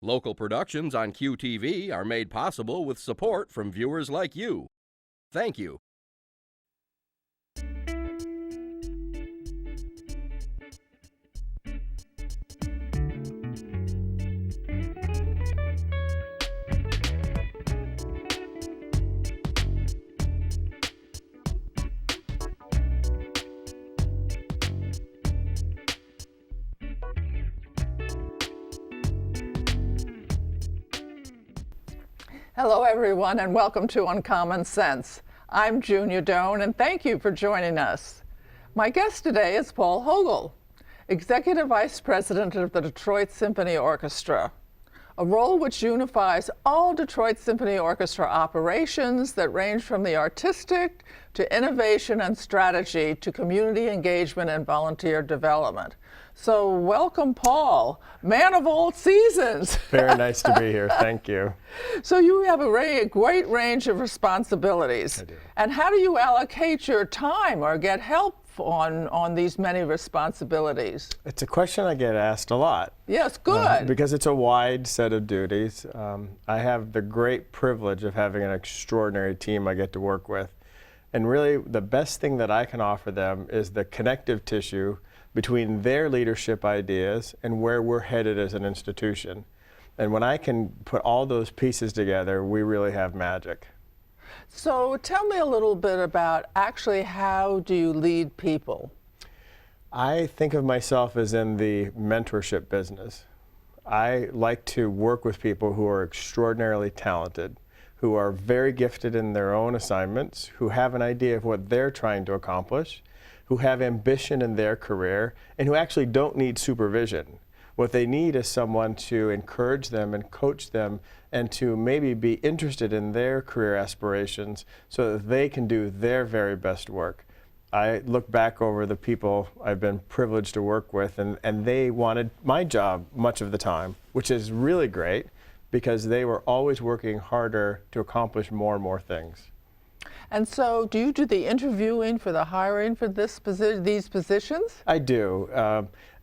Local productions on QTV are made possible with support from viewers like you. Thank you. Hello everyone and welcome to Uncommon Sense. I'm Junia and thank you for joining us. My guest today is Paul Hogle, Executive Vice President of the Detroit Symphony Orchestra, a role which unifies all Detroit Symphony Orchestra operations that range from the artistic to innovation and strategy to community engagement and volunteer development. So welcome, Paul, man of all seasons. Very nice to be here. Thank you. So you have a great range of responsibilities. I do. And how do you allocate your time or get help on these many responsibilities? It's a question I get asked a lot. Yes, good. Because it's a wide set of duties. I have the great privilege of having an extraordinary team I get to work with. And really, the best thing that I can offer them is the connective tissue between their leadership ideas and where we're headed as an institution. And when I can put all those pieces together, we really have magic. So tell me a little bit about actually how do you lead people? I think of myself as in the mentorship business. I like to work with people who are extraordinarily talented, who are very gifted in their own assignments, who have an idea of what they're trying to accomplish, who have ambition in their career, and who actually don't need supervision. What they need is someone to encourage them and coach them and to maybe be interested in their career aspirations so that they can do their very best work. I look back over the people I've been privileged to work with, and they wanted my job much of the time, which is really great because they were always working harder to accomplish more and more things. And so do you do the interviewing for the hiring for these positions? I do.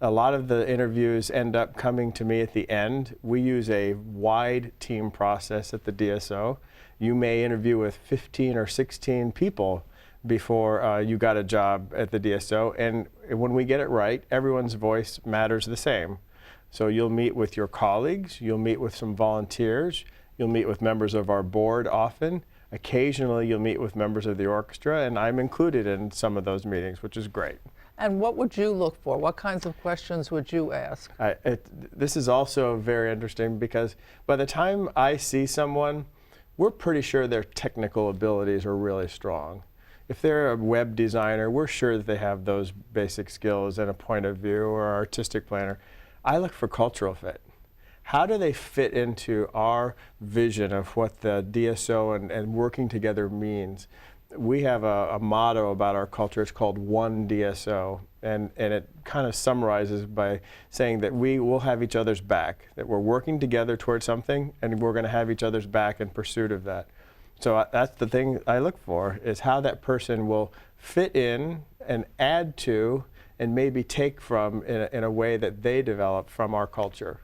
A lot of the interviews end up coming to me at the end. We use a wide team process at the DSO. You may interview with 15 or 16 people before you got a job at the DSO. And when we get it right, everyone's voice matters the same. So you'll meet with your colleagues, you'll meet with some volunteers, you'll meet with members of our board often. Occasionally you'll meet with members of the orchestra, and I'm included in some of those meetings, which is great. And what would you look for? What kinds of questions would you ask? This is also very interesting because by the time I see someone, we're pretty sure their technical abilities are really strong. If they're a web designer, we're sure that they have those basic skills and a point of view, or an artistic planner. I look for cultural fit. How do they fit into our vision of what the DSO and working together means? We have a motto about our culture. It's called One DSO, and it kind of summarizes by saying that we will have each other's back, that we're working together towards something, and we're going to have each other's back in pursuit of that. So that's the thing I look for, is how that person will fit in and add to and maybe take from in a way that they develop from our culture.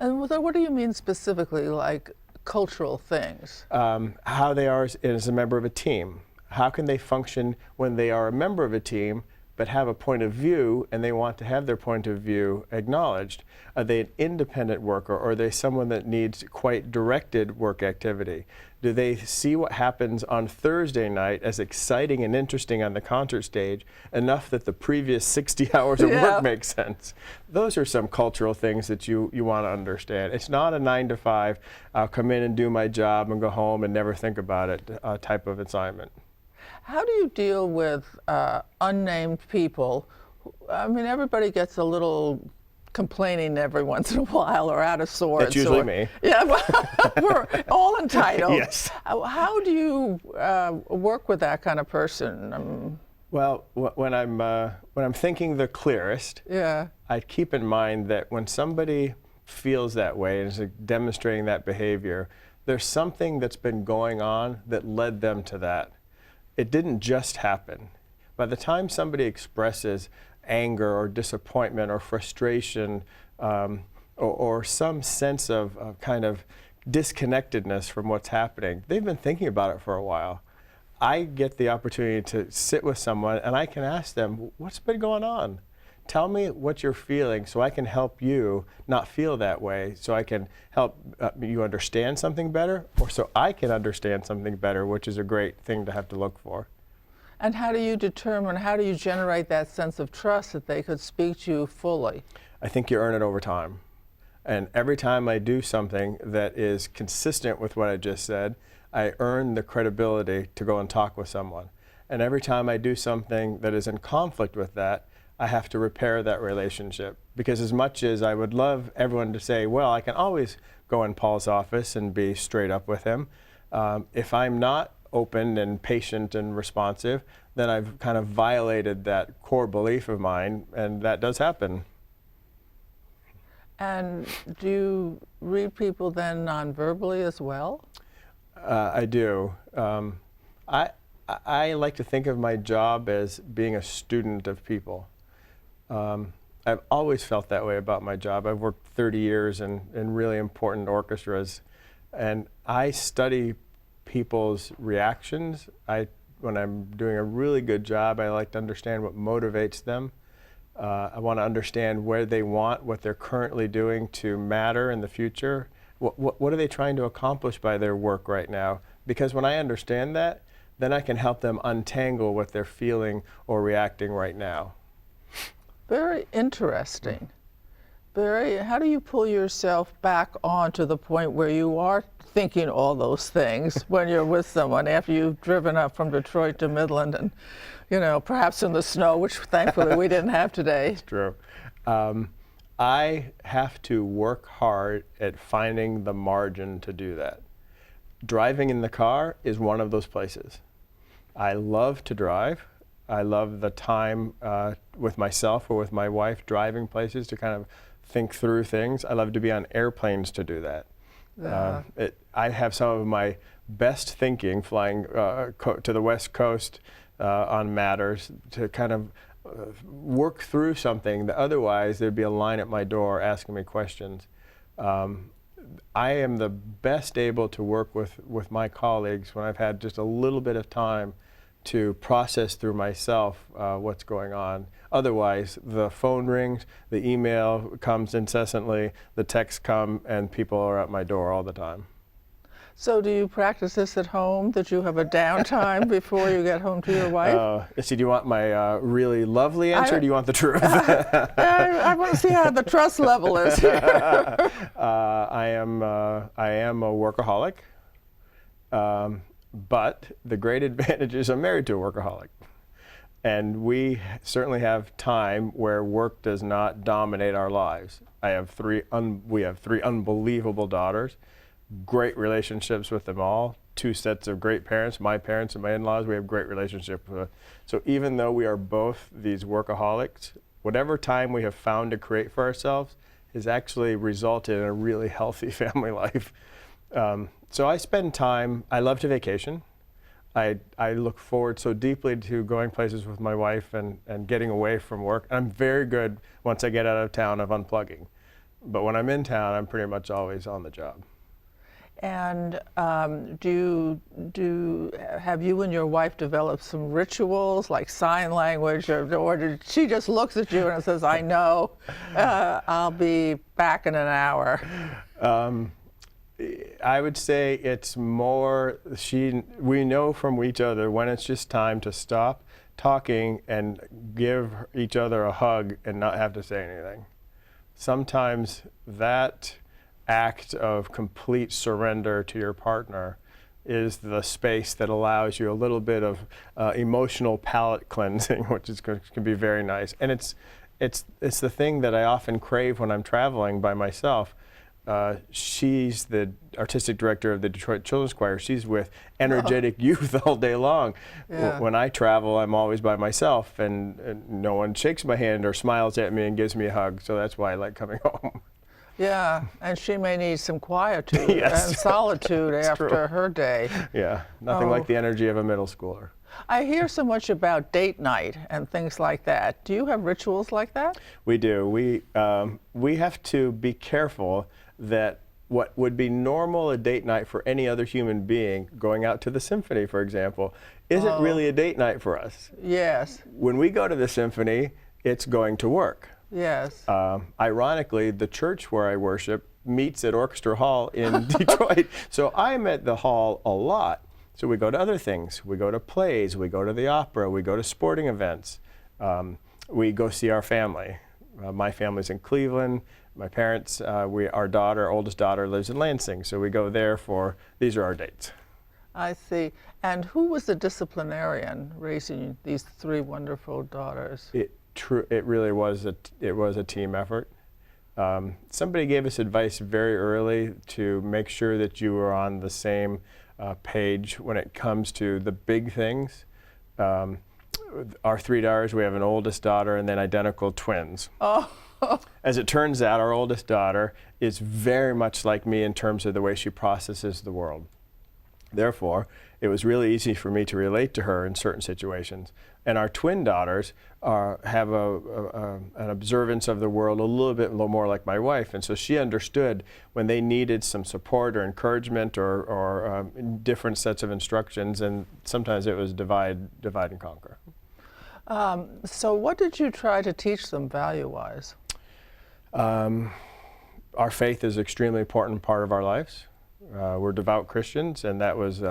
And what do you mean specifically, like cultural things? How they are as a member of a team. How can they function when they are a member of a team but have a point of view and they want to have their point of view acknowledged? Are they an independent worker, or are they someone that needs quite directed work activity? Do they see what happens on Thursday night as exciting and interesting on the concert stage enough that the previous 60 hours of work makes sense? Those are some cultural things that you want to understand. It's not a 9 to 5, I'll come in and do my job and go home and never think about it type of assignment. How do you deal with unnamed people? I mean, everybody gets a little complaining every once in a while or out of sorts. That's usually me. Yeah, well, we're all entitled. Yes. How do you work with that kind of person? Well, when I'm thinking the clearest, I keep in mind that when somebody feels that way and is demonstrating that behavior, there's something that's been going on that led them to that. It didn't just happen. By the time somebody expresses anger or disappointment or frustration, or some sense of kind of disconnectedness from what's happening, they've been thinking about it for a while. I get the opportunity to sit with someone and I can ask them, what's been going on? Tell me what you're feeling so I can help you not feel that way, so I can help you understand something better, or so I can understand something better, which is a great thing to have to look for. And how do you generate that sense of trust that they could speak to you fully? I think you earn it over time. And every time I do something that is consistent with what I just said, I earn the credibility to go and talk with someone. And every time I do something that is in conflict with that, I have to repair that relationship. Because as much as I would love everyone to say, well, I can always go in Paul's office and be straight up with him, if I'm not open and patient and responsive, then I've kind of violated that core belief of mine, and that does happen. And do you read people then non-verbally as well? I do. I like to think of my job as being a student of people. I've always felt that way about my job. I've worked 30 years in really important orchestras, and I study people's reactions. When I'm doing a really good job, I like to understand what motivates them. I want to understand where they want what they're currently doing to matter in the future. What are they trying to accomplish by their work right now? Because when I understand that, then I can help them untangle what they're feeling or reacting right now. Very interesting. How do you pull yourself back on to the point where you are thinking all those things when you're with someone after you've driven up from Detroit to Midland and, perhaps in the snow, which thankfully we didn't have today? It's true. I have to work hard at finding the margin to do that. Driving in the car is one of those places. I love to drive. I love the time with myself or with my wife driving places to kind of think through things. I love to be on airplanes to do that. Yeah. I have some of my best thinking flying to the West Coast on matters to kind of work through something that otherwise there'd be a line at my door asking me questions. I am the best able to work with my colleagues when I've had just a little bit of time to process through myself what's going on. Otherwise, the phone rings, the email comes incessantly, the texts come, and people are at my door all the time. So do you practice this at home, that you have a downtime before you get home to your wife? Do you want my really lovely answer, or do you want the truth? I want to see how the trust level is here. I am a workaholic. But the great advantage is I'm married to a workaholic. And we certainly have time where work does not dominate our lives. We have three unbelievable daughters, great relationships with them all, 2 sets of great parents, my parents and my in-laws, we have great relationships with. So even though we are both these workaholics, whatever time we have found to create for ourselves has actually resulted in a really healthy family life. So I spend time, I love to vacation. I look forward so deeply to going places with my wife and getting away from work. I'm very good once I get out of town of unplugging. But when I'm in town, I'm pretty much always on the job. And have you and your wife developed some rituals like sign language, or did she just looks at you and says, I know, I'll be back in an hour? I would say it's more, we know from each other when it's just time to stop talking and give each other a hug and not have to say anything. Sometimes that act of complete surrender to your partner is the space that allows you a little bit of emotional palate cleansing, which can be very nice. And it's the thing that I often crave when I'm traveling by myself. She's the artistic director of the Detroit Children's Choir. She's with energetic youth all day long. Yeah. When I travel, I'm always by myself, and no one shakes my hand or smiles at me and gives me a hug. So that's why I like coming home. Yeah, and she may need some quietude Yes. and solitude after true. her day. Yeah, nothing like the energy of a middle schooler. I hear so much about date night and things like that. Do you have rituals like that? We do. We have to be careful that what would be normal a date night for any other human being, going out to the symphony, for example, isn't really a date night for us. Yes. When we go to the symphony, it's going to work. Yes. Ironically, the church where I worship meets at Orchestra Hall in Detroit. So I'm at the hall a lot. So we go to other things. We go to plays, we go to the opera, we go to sporting events. We go see our family. My family's in Cleveland. My parents, our oldest daughter, lives in Lansing. So we go there these are our dates. I see. And who was the disciplinarian raising these three wonderful daughters? It really was a team effort. Somebody gave us advice very early to make sure that you were on the same page when it comes to the big things. Our three daughters, we have an oldest daughter and then identical twins. Oh. As it turns out, our oldest daughter is very much like me in terms of the way she processes the world. Therefore, it was really easy for me to relate to her in certain situations. And our twin daughters have an observance of the world a little bit more like my wife. And so she understood when they needed some support or encouragement or different sets of instructions. And sometimes it was divide and conquer. So what did you try to teach them value-wise? Our faith is an extremely important part of our lives. We're devout Christians, and that was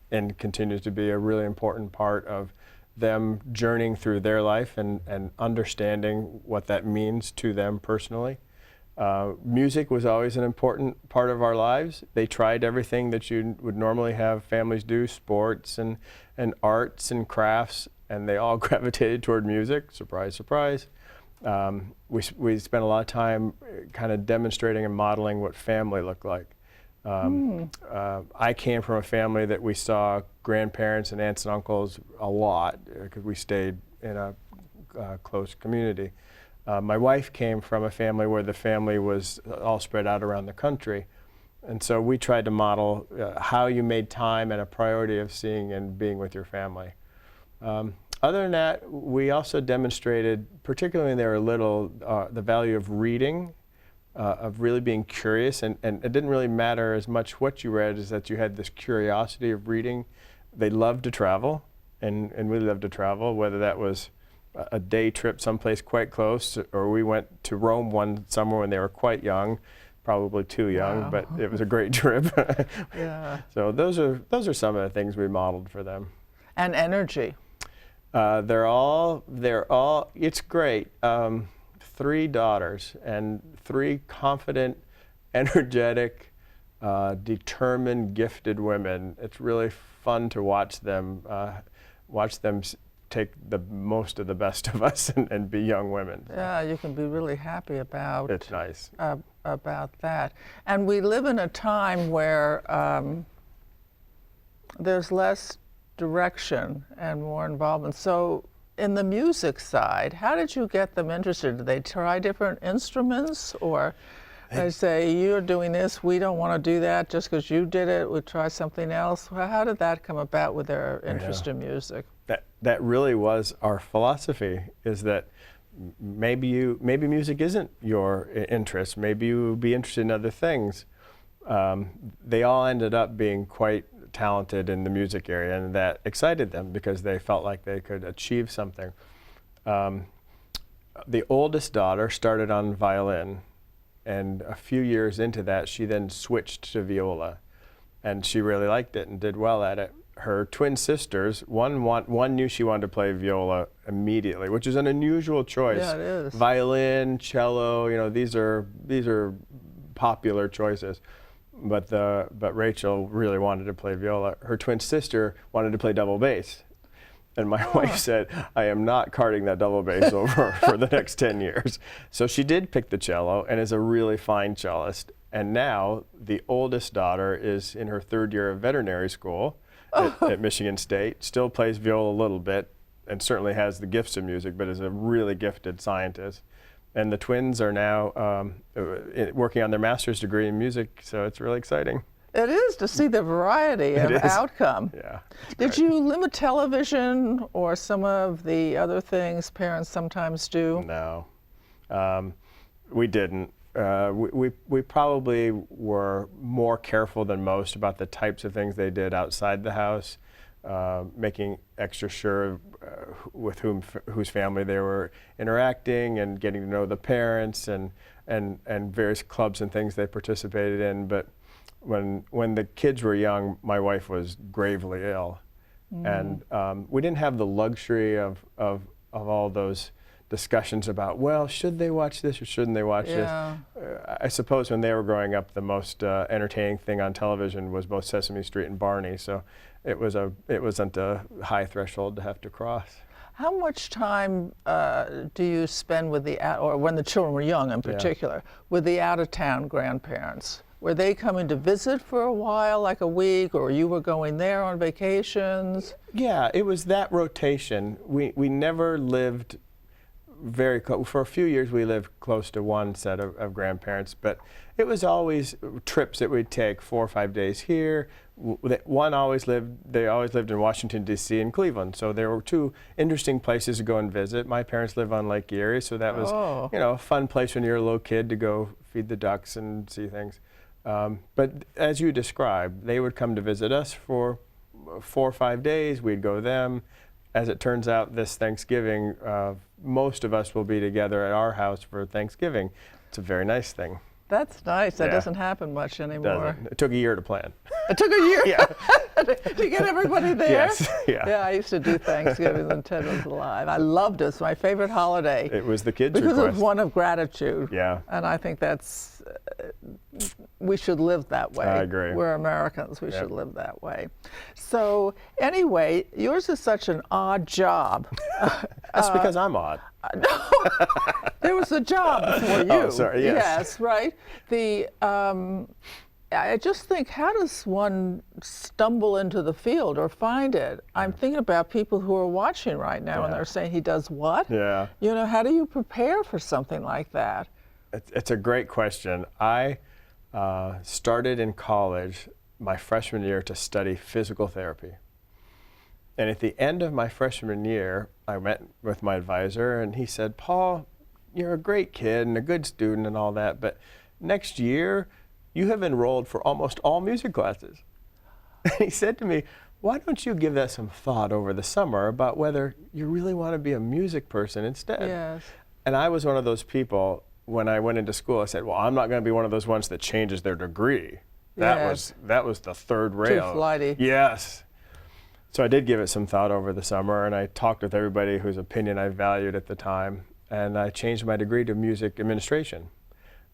and continues to be a really important part of them journeying through their life and understanding what that means to them personally. Music was always an important part of our lives. They tried everything that you would normally have families do, sports and arts and crafts, and they all gravitated toward music. Surprise, surprise. We spent a lot of time kind of demonstrating and modeling what family looked like. I came from a family that we saw grandparents and aunts and uncles a lot because we stayed in a close community. My wife came from a family where the family was all spread out around the country. And so we tried to model how you made time and a priority of seeing and being with your family. Other than that, we also demonstrated, particularly when they were little, the value of reading, of really being curious. And it didn't really matter as much what you read as that you had this curiosity of reading. They loved to travel, and we loved to travel, whether that was a day trip someplace quite close, or we went to Rome one summer when they were quite young, probably too young, Wow. but it was a great trip. Yeah. So those are some of the things we modeled for them. And energy. They're all, it's great. 3 daughters and 3 confident, energetic, determined, gifted women. It's really fun to watch them take the most of the best of us and be young women. Yeah, you can be really happy about It's nice. About that. And we live in a time where there's less direction and more involvement. So in the music side, how did you get them interested? Did they try different instruments, or they say, you're doing this, we don't want to do that just because you did it, we'll try something else? How did that come about with their interest in music? That really was our philosophy, is that maybe music isn't your interest, maybe you would be interested in other things. They all ended up being quite talented in the music area, and that excited them because they felt like they could achieve something. The oldest daughter started on violin, and a few years into that she then switched to viola, and she really liked it and did well at it. Her twin sisters, one knew she wanted to play viola immediately, which is an unusual choice. Yeah, it is. Violin, cello, these are popular choices. But Rachel really wanted to play viola. Her twin sister wanted to play double bass. And my wife said, I am not carting that double bass over for the next 10 years. So she did pick the cello and is a really fine cellist. And now the oldest daughter is in her 3rd year of veterinary school at Michigan State, still plays viola a little bit and certainly has the gifts of music, but is a really gifted scientist. And the twins are now working on their master's degree in music, so it's really exciting. It is to see the variety of outcome. Yeah. Did you limit television or some of the other things parents sometimes do? No, we didn't. We probably were more careful than most about the types of things they did outside the house, making extra sure with whose family they were interacting and getting to know the parents and various clubs and things they participated in. But when the kids were young, my wife was gravely ill, and we didn't have the luxury of all those discussions about, well, should they watch this or shouldn't they watch this? I suppose when they were growing up, the most entertaining thing on television was both Sesame Street and Barney, so it wasn't a high threshold to have to cross. How much time do you spend with or when the children were young in particular, with the out-of-town grandparents? Were they coming to visit for a while, like a week, or you were going there on vacations? Yeah, it was that rotation. We never lived very close. For a few years we lived close to one set of grandparents, but it was always trips that we'd take 4 or 5 days here. They always lived in Washington, D.C. and Cleveland, so there were 2 interesting places to go and visit. My parents live on Lake Erie, so that was a fun place when you're a little kid to go feed the ducks and see things. But as you described, they would come to visit us for 4 or 5 days. We'd go to them. As it turns out, this Thanksgiving, most of us will be together at our house for Thanksgiving. It's a very nice thing. That's nice. That doesn't happen much anymore. Doesn't. It took a year to plan. It took a year? Yeah. To get everybody there? Yes. Yeah, I used to do Thanksgiving when Ted was alive. I loved it. It's my favorite holiday. It was the kids' because request. It was one of gratitude. Yeah. And I think that's, we should live that way. I agree. We're Americans. We should live that way. So anyway, yours is such an odd job. That's because I'm odd. No, there was a job before you. Oh, sorry, yes. Yes, right. I just think, how does one stumble into the field or find it? I'm thinking about people who are watching right now and they're saying, he does what? Yeah. You know, how do you prepare for something like that? It's a great question. I started in college my freshman year to study physical therapy. And at the end of my freshman year, I met with my advisor and he said, Paul, you're a great kid and a good student and all that, but next year you have enrolled for almost all music classes. And he said to me, why don't you give that some thought over the summer about whether you really want to be a music person instead? Yes. And I was one of those people, when I went into school, I said, well, I'm not going to be one of those ones that changes their degree. That was the third rail. Too flighty. Yes. So I did give it some thought over the summer, and I talked with everybody whose opinion I valued at the time, and I changed my degree to music administration.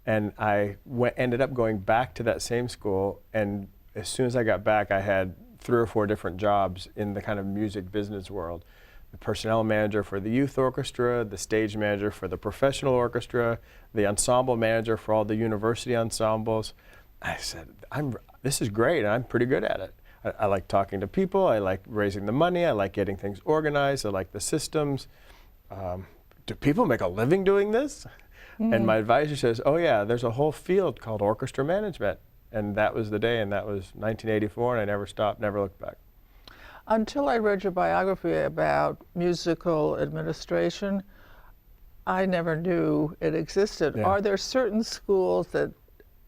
And I ended up going back to that same school, and as soon as I got back, I had 3 or 4 different jobs in the kind of music business world. The personnel manager for the youth orchestra, the stage manager for the professional orchestra, the ensemble manager for all the university ensembles. I said, this is great, and I'm pretty good at it. I like talking to people, I like raising the money, I like getting things organized, I like the systems. Do people make a living doing this? And my advisor says, oh yeah, there's a whole field called orchestra management. And that was the day, and that was 1984, and I never stopped, never looked back. Until I read your biography about musical administration, I never knew it existed. Yeah. Are there certain schools that,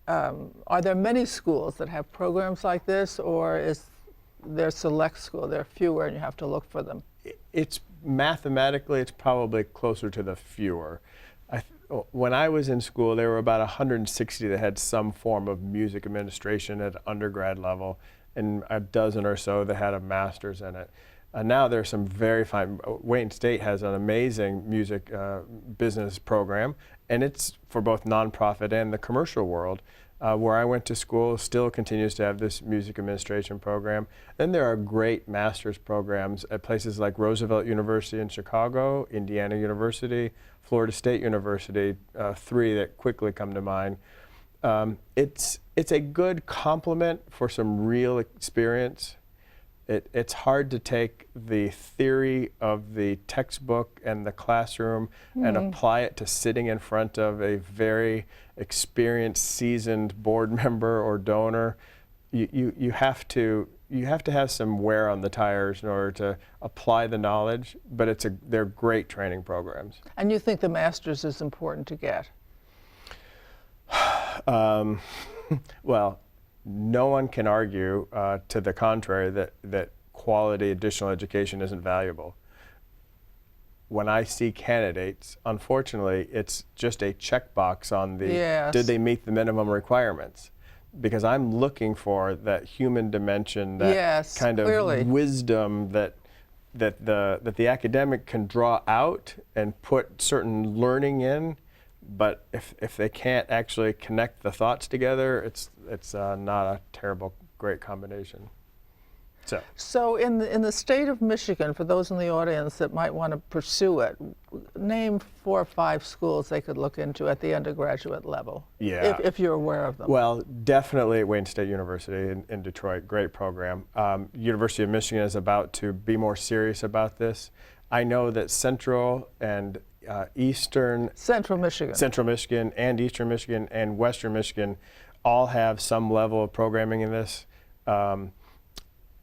are there many schools that have programs like this, or is there select school, there are fewer and you have to look for them? It's mathematically, it's probably closer to the fewer. When I was in school, there were about 160 that had some form of music administration at undergrad level, and a dozen or so that had a master's in it. Now there's some very fine, Wayne State has an amazing music business program, and it's for both nonprofit and the commercial world. Where I went to school still continues to have this music administration program. Then there are great master's programs at places like Roosevelt University in Chicago, Indiana University, Florida State University, 3 that quickly come to mind. It's a good complement for some real experience. It's hard to take the theory of the textbook and the classroom and apply it to sitting in front of a very experienced, seasoned board member or donor. you have to have some wear on the tires in order to apply the knowledge, but they're great training programs. And you think the master's is important to get? Well, no one can argue to the contrary that quality additional education isn't valuable. When I see candidates, unfortunately, it's just a checkbox on the Yes. did they meet the minimum requirements? Because I'm looking for that human dimension, that Yes, kind of clearly. wisdom that the academic can draw out and put certain learning in, but if they can't actually connect the thoughts together, it's not a terrible great combination. So in the state of Michigan, for those in the audience that might want to pursue it, name 4 or 5 schools they could look into at the undergraduate level, Yeah. if you're aware of them. Well, definitely at Wayne State University in Detroit, great program. University of Michigan is about to be more serious about this. I know that Central and Central Michigan and Eastern Michigan and Western Michigan all have some level of programming in this.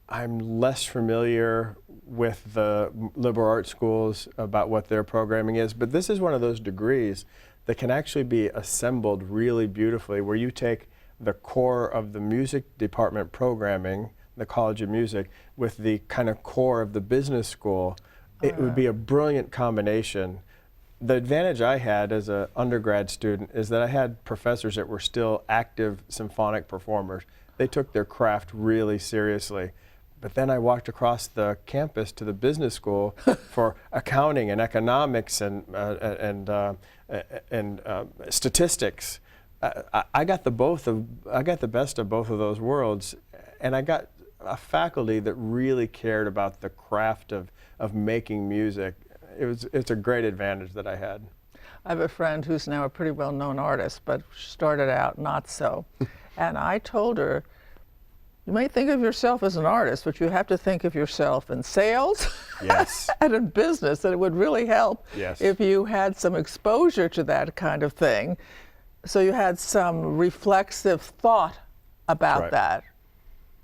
I'm less familiar with the liberal arts schools about what their programming is, but this is one of those degrees that can actually be assembled really beautifully, where you take the core of the music department programming, the College of Music, with the kind of core of the business school. It would be a brilliant combination. The advantage I had as an undergrad student is that I had professors that were still active symphonic performers. They took their craft really seriously. But then I walked across the campus to the business school for accounting and economics and statistics. I got the best of both of those worlds, and I got a faculty that really cared about the craft of making music. It's a great advantage that I had. I have a friend who's now a pretty well-known artist, but started out not so. And I told her, you may think of yourself as an artist, but you have to think of yourself in sales Yes. and in business, that it would really help Yes. if you had some exposure to that kind of thing. So you had some reflexive thought about Right. that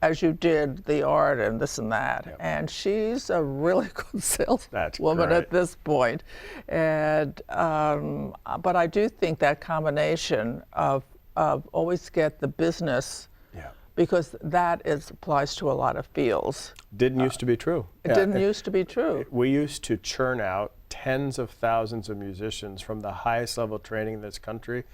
as you did the art and this and that. Yep. And she's a really good That's saleswoman great. at this point. And, but I do think that combination of always get the business, Yeah. because that applies to a lot of fields. Didn't used to be true. It didn't used to be true. We used to churn out tens of thousands of musicians from the highest level training in this country,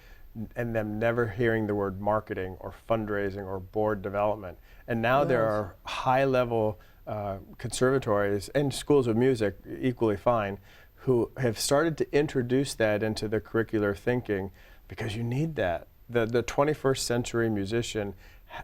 and them never hearing the word marketing or fundraising or board development. And now there are high level conservatories and schools of music, equally fine, who have started to introduce that into the curricular thinking, because you need that. The 21st century musician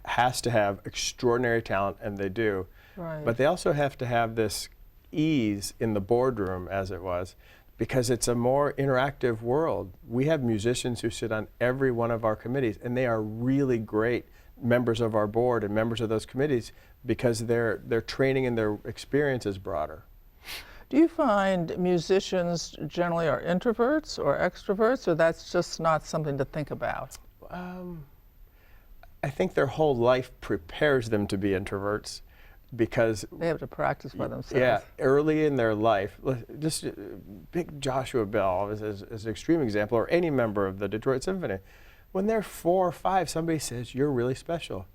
has to have extraordinary talent, and they do. Right. But they also have to have this ease in the boardroom, as it was, because it's a more interactive world. We have musicians who sit on every one of our committees, and they are really great members of our board and members of those committees because their training and their experience is broader. Do you find musicians generally are introverts or extroverts, or that's just not something to think about? I think their whole life prepares them to be introverts, because They have to practice by themselves. yeah, early in their life, just pick Joshua Bell as an extreme example, or any member of the Detroit Symphony. When they're 4 or 5, somebody says, you're really special.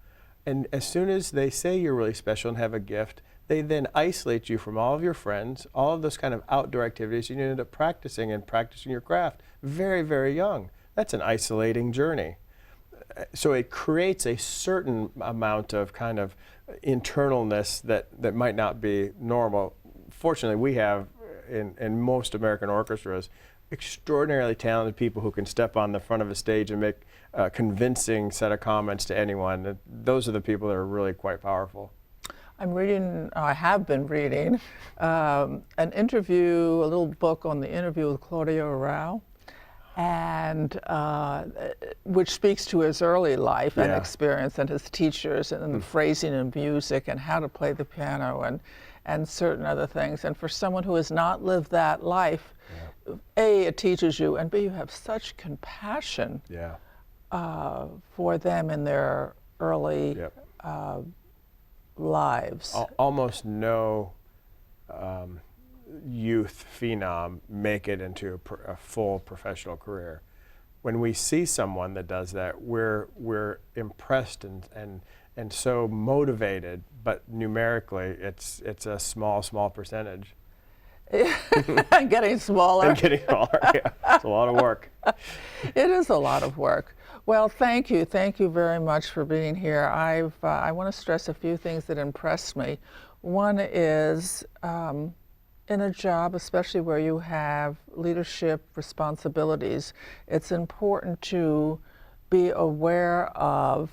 And as soon as they say you're really special and have a gift, they then isolate you from all of your friends, all of those kind of outdoor activities, and you end up practicing your craft very, very young. That's an isolating journey. So it creates a certain amount of kind of internalness that might not be normal. Fortunately, we have in most American orchestras extraordinarily talented people who can step on the front of a stage and make a convincing set of comments to anyone. Those are the people that are really quite powerful. I have been reading an interview, a little book on the interview with Claudio Arrau, and which speaks to his early life and experience and his teachers and the phrasing in music and how to play the piano and certain other things. And for someone who has not lived that life, A, it teaches you, and B, you have such compassion for them in their early lives. Almost no youth phenom make it into a full professional career. When we see someone that does that, we're impressed and so motivated, but numerically it's a small percentage. And getting smaller. And getting smaller, yeah. It's a lot of work. It is a lot of work. Well, thank you very much for being here. I want to stress a few things that impressed me. One is in a job, especially where you have leadership responsibilities, it's important to be aware of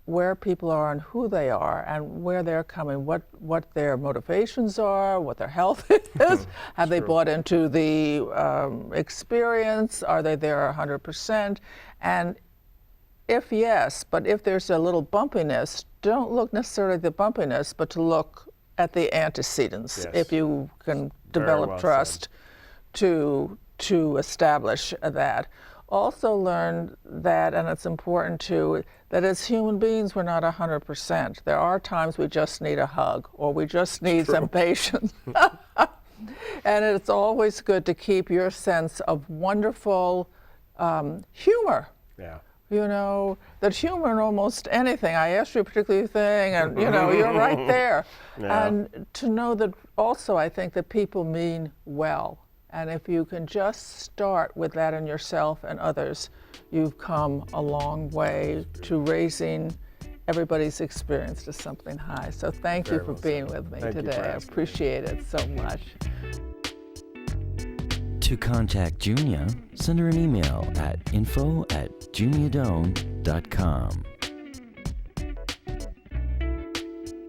where people are and who they are and where they're coming, what their motivations are, what their health is. Have they bought into the experience? Are they there 100%? And if yes, but if there's a little bumpiness, don't look necessarily at the bumpiness, but to look at the antecedents. Yes. If you can develop well trust to establish that. Also learn that, and it's important too, that as human beings we're not 100%. There are times we just need a hug or we just need some patience. And it's always good to keep your sense of wonderful humor. Yeah. You know, that humor in almost anything. I asked you a particular thing and, you know, you're right there. Yeah. And to know that also I think that people mean well. And if you can just start with that in yourself and others, you've come a long way to raising everybody's experience to something high. So thank you for being with me today. I appreciate it so much. To contact Junia, send her an email at info@juniadoan.com.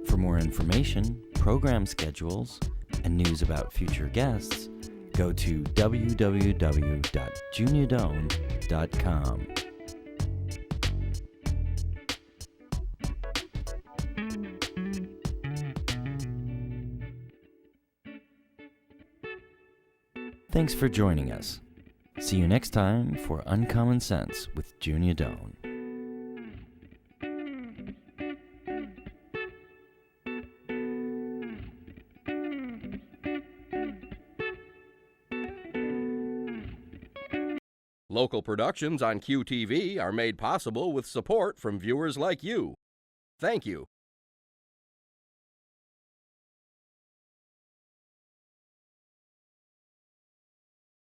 For more information, program schedules, and news about future guests, go to www.juniadoan.com. Thanks for joining us. See you next time for Uncommon Sense with Junia Doan. Local productions on QTV are made possible with support from viewers like you. Thank you.